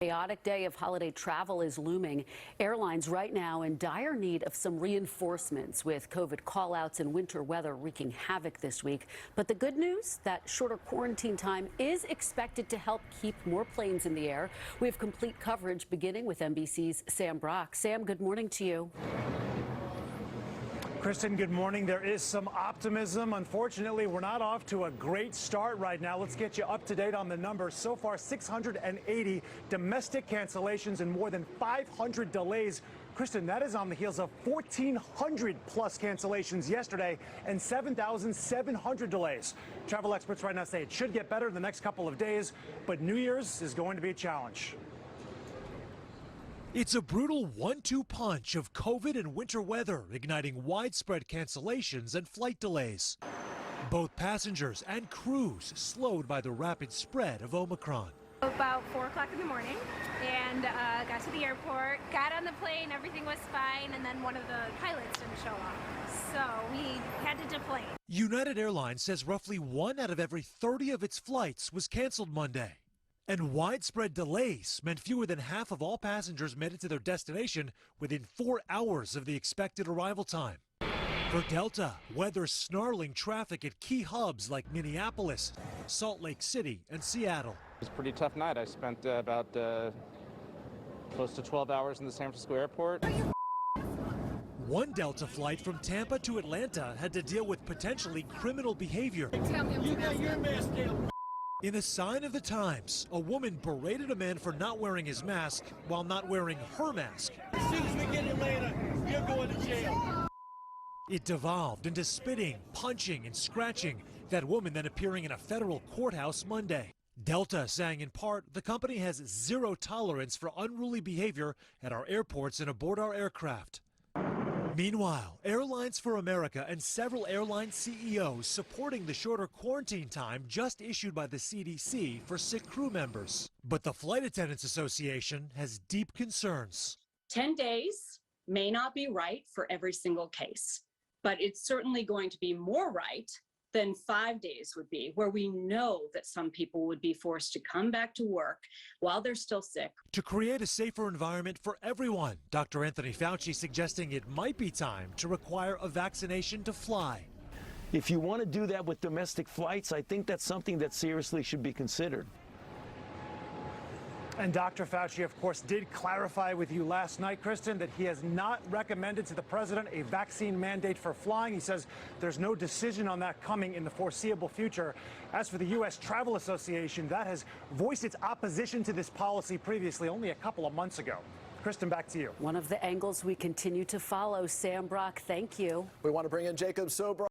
Chaotic day of holiday travel is looming. Airlines right now in dire need of some reinforcements with COVID callouts and winter weather wreaking havoc this week. But the good news, that shorter quarantine time is expected to help keep more planes in the air. We have complete coverage beginning with NBC's Sam Brock. Sam, good morning to you. Kristen, good morning. There is some optimism. Unfortunately, we're not off to a great start right now. Let's get you up to date on the numbers. So far, 680 domestic cancellations and more than 500 delays. Kristen, that is on the heels of 1,400 plus cancellations yesterday and 7,700 delays. Travel experts right now say it should get better in the next couple of days, but New Year's is going to be a challenge. It's a brutal 1-2 punch of COVID and winter weather, igniting widespread cancellations and flight delays. Both passengers and crews slowed by the rapid spread of Omicron. About 4 o'clock in the morning, and got to the airport, got on the plane, everything was fine, and then one of the pilots didn't show up. So we had to deplane. United Airlines says roughly 1 out of every 30 of its flights was canceled Monday. And widespread delays meant fewer than half of all passengers made it to their destination within 4 hours of the expected arrival time. For Delta, weather snarling traffic at key hubs like Minneapolis, Salt Lake City, and Seattle. It was a pretty tough night. I spent about close to 12 hours in the San Francisco airport. One Delta flight from Tampa to Atlanta had to deal with potentially criminal behavior. You got your mask down. In a sign of the times, a woman berated a man for not wearing his mask while not wearing her mask. As soon as we get in Atlanta, you're going to jail. It devolved into spitting, punching, and scratching, that woman then appearing in a federal courthouse Monday. Delta saying in part the company has zero tolerance for unruly behavior at our airports and aboard our aircraft. Meanwhile, Airlines for America and several airline CEOs supporting the shorter quarantine time just issued by the CDC for sick crew members. But the Flight Attendants Association has deep concerns. 10 days may not be right for every single case, but it's certainly going to be more right than 5 days would be, where we know that some people would be forced to come back to work while they're still sick. To create a safer environment for everyone, Dr. Anthony Fauci suggesting it might be time to require a vaccination to fly. If you want to do that with domestic flights, I think that's something that seriously should be considered. And Dr. Fauci, of course, did clarify with you last night, Kristen, that he has not recommended to the president a vaccine mandate for flying. He says there's no decision on that coming in the foreseeable future. As for the U.S. Travel Association, that has voiced its opposition to this policy previously, only a couple of months ago. Kristen, back to you. One of the angles we continue to follow. Sam Brock, thank you. We want to bring in Jacob Sobro.